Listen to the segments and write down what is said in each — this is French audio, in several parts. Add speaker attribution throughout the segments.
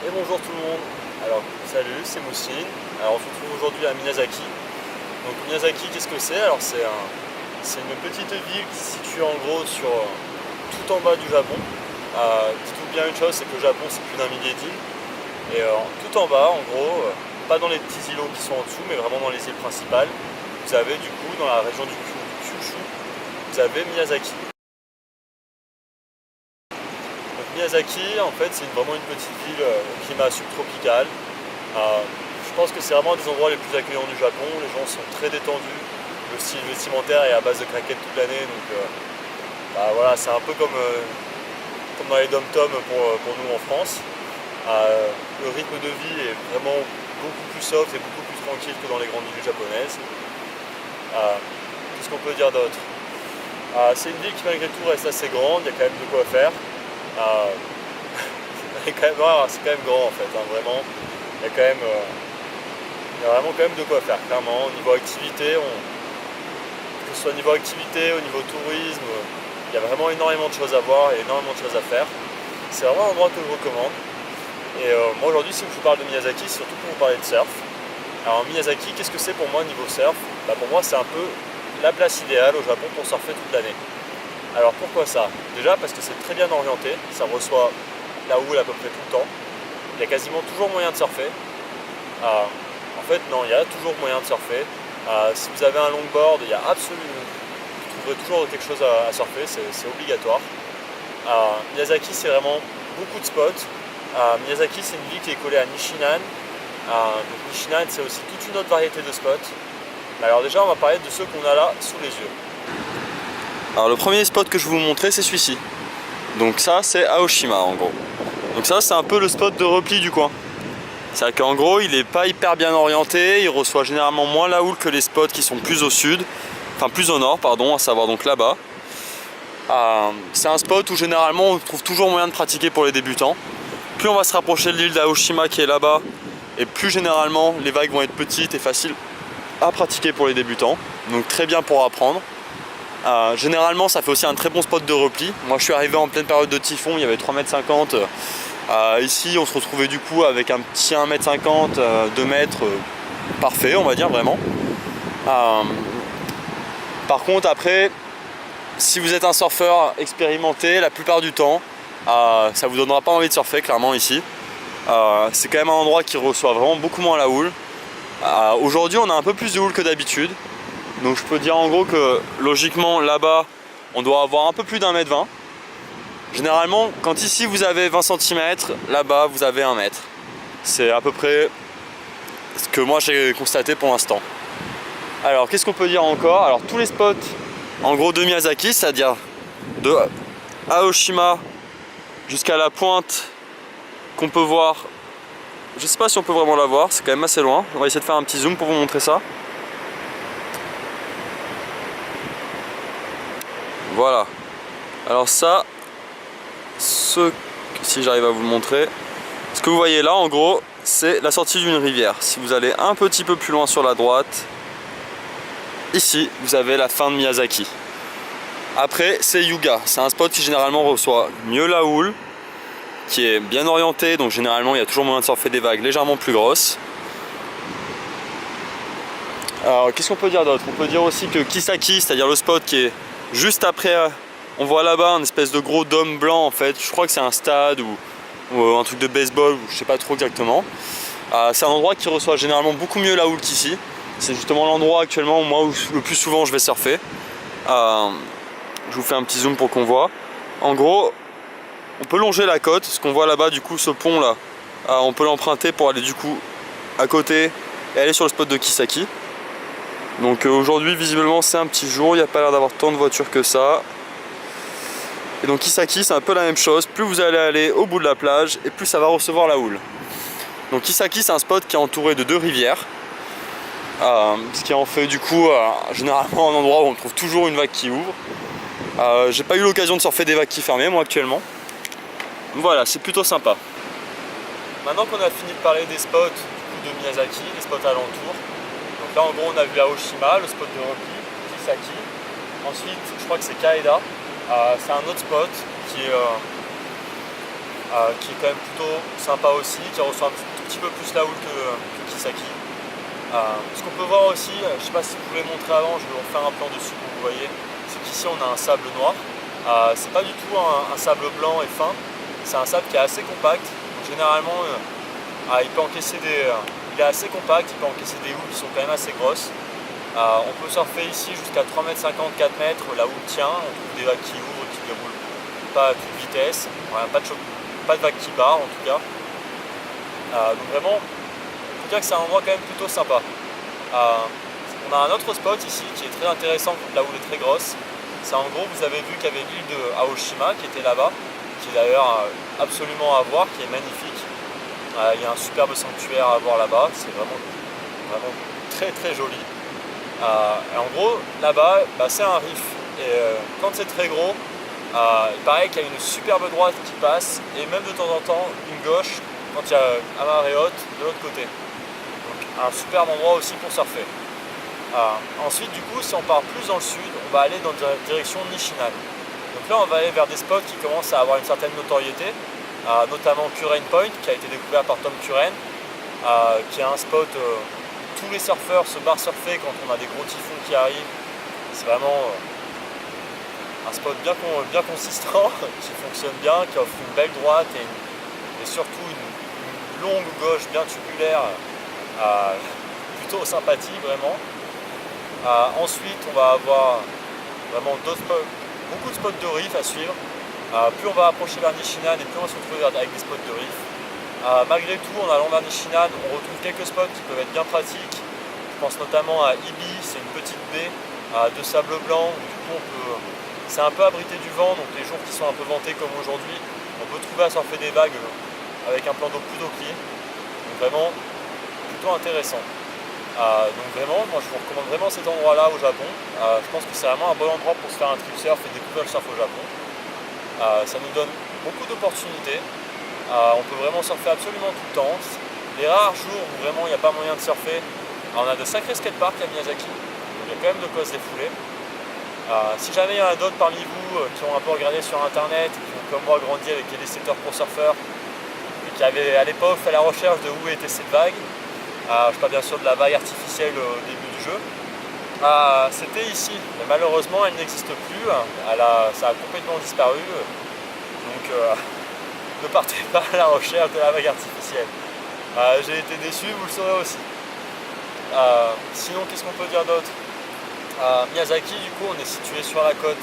Speaker 1: Et bonjour tout le monde. Alors salut, c'est Moussine. Alors on se retrouve aujourd'hui à Miyazaki. Donc Miyazaki, qu'est-ce que c'est? Alors c'est une petite ville qui se situe en gros sur tout en bas du Japon. Dites-vous bien une chose, c'est que le Japon c'est plus d'1 millier d'îles. Et tout en bas, en gros, pas dans les petits îlots qui sont en dessous, mais vraiment dans les îles principales, vous avez du coup dans la région du Kyushu, vous avez Miyazaki. Miyazaki, en fait, c'est vraiment une petite ville au climat subtropical. Je pense que c'est vraiment un des endroits les plus accueillants du Japon. Les gens sont très détendus. Le style vestimentaire est à base de craquettes toute l'année. Donc voilà, c'est un peu comme dans les dom-toms pour nous en France. Le rythme de vie est vraiment beaucoup plus soft et beaucoup plus tranquille que dans les grandes villes japonaises. Qu'est-ce qu'on peut dire d'autre? C'est une ville qui malgré tout reste assez grande, il y a quand même de quoi faire. C'est quand même grand en fait, hein, vraiment. Il y a vraiment quand même de quoi faire, clairement. Au niveau activité, que ce soit au niveau activité, au niveau tourisme, il y a vraiment énormément de choses à voir et énormément de choses à faire. C'est vraiment un endroit que je recommande. Et moi aujourd'hui, si je vous parle de Miyazaki, c'est surtout pour vous parler de surf. Alors Miyazaki, qu'est-ce que c'est pour moi niveau surf? Pour moi, c'est un peu la place idéale au Japon pour surfer toute l'année. Alors pourquoi ça? Déjà parce que c'est très bien orienté, ça reçoit la houle à peu près tout le temps. Il y a quasiment toujours moyen de surfer. En fait non, il y a toujours moyen de surfer. Si vous avez un longboard, il y a absolument, vous trouverez toujours quelque chose à surfer, c'est obligatoire. Miyazaki, c'est vraiment beaucoup de spots. Miyazaki, c'est une ville qui est collée à Nishinan. Donc Nishinan, c'est aussi toute une autre variété de spots. Alors déjà, on va parler de ceux qu'on a là sous les yeux. Alors le premier spot que je vais vous montrer, c'est celui-ci. Donc ça, c'est Aoshima en gros. Donc ça, c'est un peu le spot de repli du coin. C'est-à-dire qu'en gros, il n'est pas hyper bien orienté, il reçoit généralement moins la houle que les spots qui sont plus au sud, enfin plus au nord, pardon, à savoir donc là-bas. C'est un spot où généralement on trouve toujours moyen de pratiquer pour les débutants. Plus on va se rapprocher de l'île d'Aoshima qui est là-bas, et plus généralement les vagues vont être petites et faciles à pratiquer pour les débutants. Donc très bien pour apprendre. Généralement ça fait aussi un très bon spot de repli. Moi je suis arrivé en pleine période de typhon, il y avait 3,50 m. Ici on se retrouvait du coup avec un petit 1,50 m, 2 mètres, parfait on va dire vraiment. Par contre après, si vous êtes un surfeur expérimenté, la plupart du temps, ça vous donnera pas envie de surfer clairement ici. C'est quand même un endroit qui reçoit vraiment beaucoup moins la houle. Aujourd'hui on a un peu plus de houle que d'habitude. Donc je peux dire en gros que logiquement là-bas on doit avoir un peu plus d'1,20 m. Généralement quand ici vous avez 20 cm, là-bas vous avez 1 mètre. C'est à peu près ce que moi j'ai constaté pour l'instant. Alors qu'est-ce qu'on peut dire encore? Alors tous les spots en gros de Miyazaki, c'est-à-dire de Aoshima jusqu'à la pointe qu'on peut voir. Je sais pas si on peut vraiment la voir, c'est quand même assez loin. On va essayer de faire un petit zoom pour vous montrer ça. Voilà. Alors ça, si j'arrive à vous le montrer, ce que vous voyez là en gros, c'est la sortie d'une rivière. Si vous allez un petit peu plus loin sur la droite, ici vous avez la fin de Miyazaki. Après c'est Yuga, c'est un spot qui généralement reçoit mieux la houle, qui est bien orienté, donc généralement il y a toujours moyen de surfer des vagues légèrement plus grosses. Alors qu'est-ce qu'on peut dire d'autre? On peut dire aussi que Kisaki, c'est-à-dire le spot qui est juste après, on voit là-bas un espèce de gros dôme blanc en fait, je crois que c'est un stade ou un truc de baseball, ou je sais pas trop exactement. C'est un endroit qui reçoit généralement beaucoup mieux la houle qu'ici. C'est justement l'endroit actuellement moi où le plus souvent je vais surfer. Je vous fais un petit zoom pour qu'on voit. En gros, on peut longer la côte, ce qu'on voit là-bas du coup, ce pont là, on peut l'emprunter pour aller du coup à côté et aller sur le spot de Kisaki. Donc aujourd'hui visiblement c'est un petit jour, il n'y a pas l'air d'avoir tant de voitures que ça. Et donc Kisaki c'est un peu la même chose, plus vous allez aller au bout de la plage et plus ça va recevoir la houle. Donc Kisaki c'est un spot qui est entouré de 2 rivières. Ce qui en fait du coup généralement un endroit où on trouve toujours une vague qui ouvre. J'ai pas eu l'occasion de surfer des vagues qui fermaient moi actuellement. Voilà, c'est plutôt sympa. Maintenant qu'on a fini de parler des spots de Miyazaki, des spots alentours. Donc là en gros on a vu Aoshima, le spot de repli, Kisaki. Ensuite je crois que c'est Kaeda. C'est un autre spot qui est qui est quand même plutôt sympa aussi, qui reçoit un tout petit peu plus la houle que Kisaki. Ce qu'on peut voir aussi, je ne sais pas si vous voulez montrer avant, je vais vous refaire un plan dessus pour que vous voyez, c'est qu'ici on a un sable noir. C'est pas du tout un sable blanc et fin, c'est un sable qui est assez compact. Donc, généralement, il peut encaisser il est assez compact, il peut encaisser des houles qui sont quand même assez grosses. On peut surfer ici jusqu'à 3,50 m, 4 m, la houle tient, on trouve des vagues qui ouvrent, qui déroulent pas à toute vitesse, pas de vagues qui barrent en tout cas. Donc vraiment, on peut dire que c'est un endroit quand même plutôt sympa. On a un autre spot ici qui est très intéressant, la houle est très grosse. C'est en gros, vous avez vu qu'il y avait l'île de Aoshima qui était là-bas, qui est d'ailleurs absolument à voir, qui est magnifique. Il y a un superbe sanctuaire à voir là-bas, c'est vraiment très très joli. Et en gros, là-bas, c'est un riff. Et quand c'est très gros, il paraît qu'il y a une superbe droite qui passe, et même de temps en temps, une gauche, quand il y a la marée haute, de l'autre côté. Donc un superbe endroit aussi pour surfer. Ensuite, du coup, si on part plus dans le sud, on va aller dans la direction Nishinan. Donc là, on va aller vers des spots qui commencent à avoir une certaine notoriété, notamment Currain Point, qui a été découvert par Tom Curran, qui est un spot tous les surfeurs se barrent surfer quand on a des gros typhons qui arrivent. C'est vraiment un spot bien consistant, qui fonctionne bien, qui offre une belle droite et surtout une longue gauche bien tubulaire, plutôt sympathique vraiment. Ensuite, on va avoir vraiment beaucoup de spots de riff à suivre. Plus on va approcher vers Nishinan et plus on va se retrouver avec des spots de riff. Malgré tout, en allant vers Nishinan, on retrouve quelques spots qui peuvent être bien pratiques. Je pense notamment à Ibi, c'est une petite baie de sable blanc où du coup c'est un peu abrité du vent, donc les jours qui sont un peu ventés comme aujourd'hui, on peut trouver à surfer des vagues avec un plan d'eau plutôt clean. Donc vraiment plutôt intéressant. Donc vraiment, moi je vous recommande vraiment cet endroit-là au Japon. Je pense que c'est vraiment un bon endroit pour se faire un trip surf et découvrir le surf au Japon. Ça nous donne beaucoup d'opportunités. On peut vraiment surfer absolument tout le temps. Les rares jours où vraiment il n'y a pas moyen de surfer, on a de sacrés skateparks à Miyazaki, donc il y a quand même de quoi se défouler. Si jamais il y en a d'autres parmi vous qui ont un peu regardé sur internet, qui ont comme moi grandi avec les skateurs pour surfeurs, et qui avaient à l'époque fait la recherche de où était cette vague, je parle bien sûr de la vague artificielle au début du jeu, c'était ici, mais malheureusement elle n'existe plus, ça a complètement disparu, donc ne partez pas à la recherche de la vague artificielle. J'ai été déçu, vous le saurez aussi. Sinon, qu'est-ce qu'on peut dire d'autre? Miyazaki, du coup, on est situé sur la côte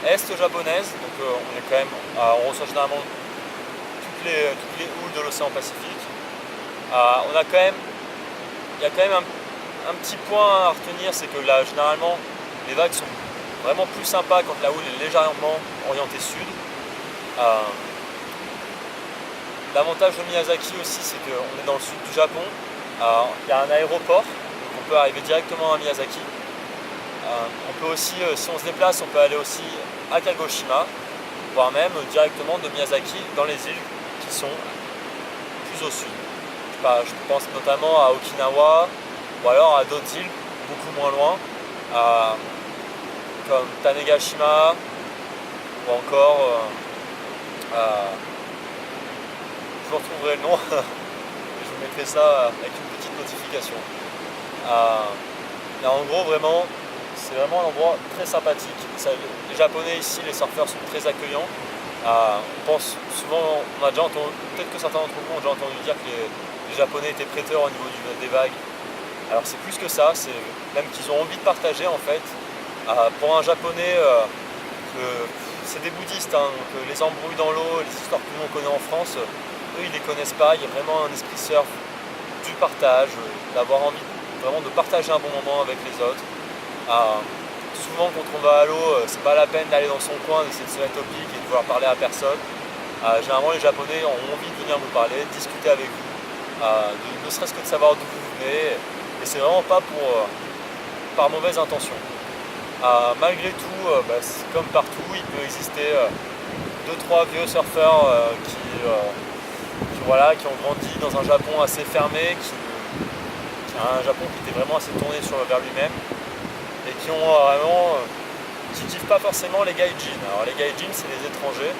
Speaker 1: est japonaise, donc on est quand même, on reçoit généralement toutes les houles de l'océan Pacifique. Il y a quand même un petit point à retenir, c'est que là, généralement, les vagues sont vraiment plus sympas quand la houle est légèrement orientée sud. L'avantage de Miyazaki aussi, c'est qu'on est dans le sud du Japon. Il y a un aéroport, donc on peut arriver directement à Miyazaki. On peut aussi, si on se déplace, on peut aller aussi à Kagoshima, voire même directement de Miyazaki dans les îles qui sont plus au sud. Je pense notamment à Okinawa, ou alors à d'autres îles beaucoup moins loin, comme Tanegashima, ou encore... je vous retrouverai le nom et je vous mettrai ça avec une petite notification. Là, en gros, vraiment, c'est vraiment un endroit très sympathique. Les Japonais ici, les surfeurs sont très accueillants. On pense souvent, on a déjà entendu, peut-être que certains d'entre vous ont déjà entendu dire que les Japonais étaient prêteurs au niveau des vagues. Alors c'est plus que ça, c'est même qu'ils ont envie de partager en fait. Pour un Japonais, c'est des bouddhistes, hein, donc les embrouilles dans l'eau, les histoires que nous on connaît en France, eux ils les connaissent pas. Il y a vraiment un esprit surf du partage, d'avoir envie vraiment de partager un bon moment avec les autres. Souvent quand on va à l'eau, c'est pas la peine d'aller dans son coin, d'essayer de se mettre au pic et de vouloir parler à personne. Généralement les Japonais ont envie de venir vous parler, de discuter avec vous, ne serait-ce que de savoir d'où vous venez, et c'est vraiment pas par mauvaise intention. Malgré tout, comme partout, il peut exister 2-3 vieux surfeurs qui ont grandi dans un Japon assez fermé, un Japon qui était vraiment assez tourné vers lui-même, et qui ont qui kiffent pas forcément les gaijins. Alors les gaijins, c'est les étrangers,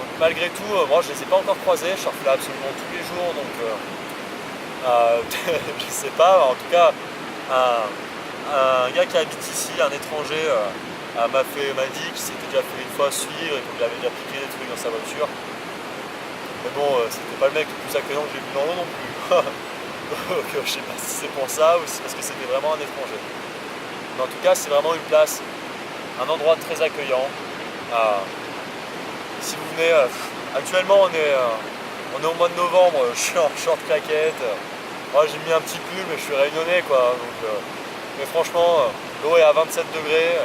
Speaker 1: Donc malgré tout, moi je les ai pas encore croisés, je surfe là absolument tous les jours, donc je sais pas, en tout cas un gars qui habite ici, un étranger, m'a dit qu'il s'était déjà fait une fois suivre et qu'il avait déjà piqué des trucs dans sa voiture. Mais bon, c'était pas le mec le plus accueillant que j'ai vu dans l'eau non plus. Donc je sais pas si c'est pour ça ou si c'est parce que c'était vraiment un étranger. Mais en tout cas, c'est vraiment une place, un endroit très accueillant. Si vous venez, actuellement on est au mois de novembre, je suis en short claquette. Moi j'ai mis un petit pull mais je suis réunionnais quoi. Donc, mais franchement, l'eau est à 27 degrés.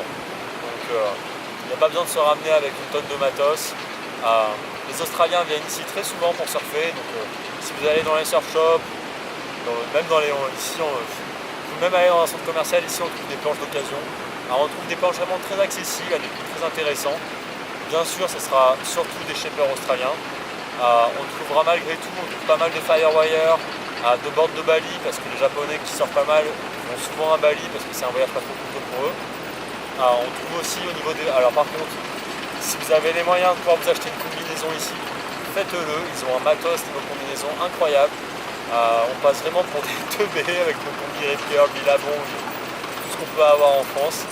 Speaker 1: Donc il n'y a pas besoin de se ramener avec une tonne de matos. Les Australiens viennent ici très souvent pour surfer. Donc si vous allez dans les surf shops, même dans les ici, vous pouvez même aller dans un centre commercial, ici on trouve des planches d'occasion. Alors on trouve des planches vraiment très accessibles, à des prix très intéressants. Bien sûr, ce sera surtout des shapers australiens. On trouvera malgré tout, on trouve pas mal de firewire, de board de Bali, parce que les Japonais qui sortent pas mal vont souvent à Bali, parce que c'est un voyage pas trop coûteux pour eux. On trouve aussi au niveau des... Alors par contre, si vous avez les moyens de pouvoir vous acheter une combinaison ici, faites-le. Ils ont un matos niveau combinaison incroyable. On passe vraiment pour des teubés avec nos combis Redcurl, Billabong, tout ce qu'on peut avoir en France.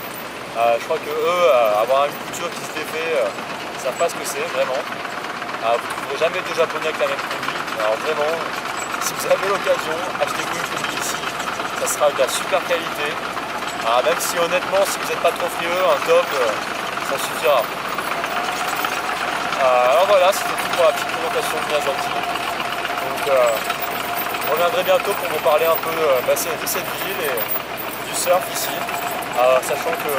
Speaker 1: Je crois que eux, avoir une couture qui se défait, ils savent pas ce que c'est vraiment. Vous ne trouverez jamais deux Japonais avec la même combi. Alors vraiment, si vous avez l'occasion, achetez-vous une combi ici. Ça sera de la super qualité. Même si honnêtement, si vous n'êtes pas trop frileux, un top, ça suffira. Alors voilà, c'était tout pour la petite présentation de Miyazaki. Donc je reviendrai bientôt pour vous parler un peu de cette ville et du surf ici. Sachant que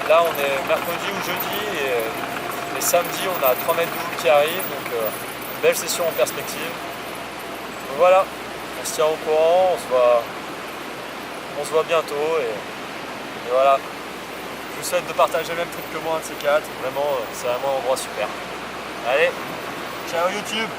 Speaker 1: là on est mercredi ou jeudi et samedi on a 3 mètres de houle qui arrivent, donc belle session en perspective. Donc voilà, on se tient au courant, on se voit bientôt et voilà. Je vous souhaite de partager le même truc que moi, un de ces quatre. Vraiment, c'est vraiment un endroit super. Allez, ciao YouTube!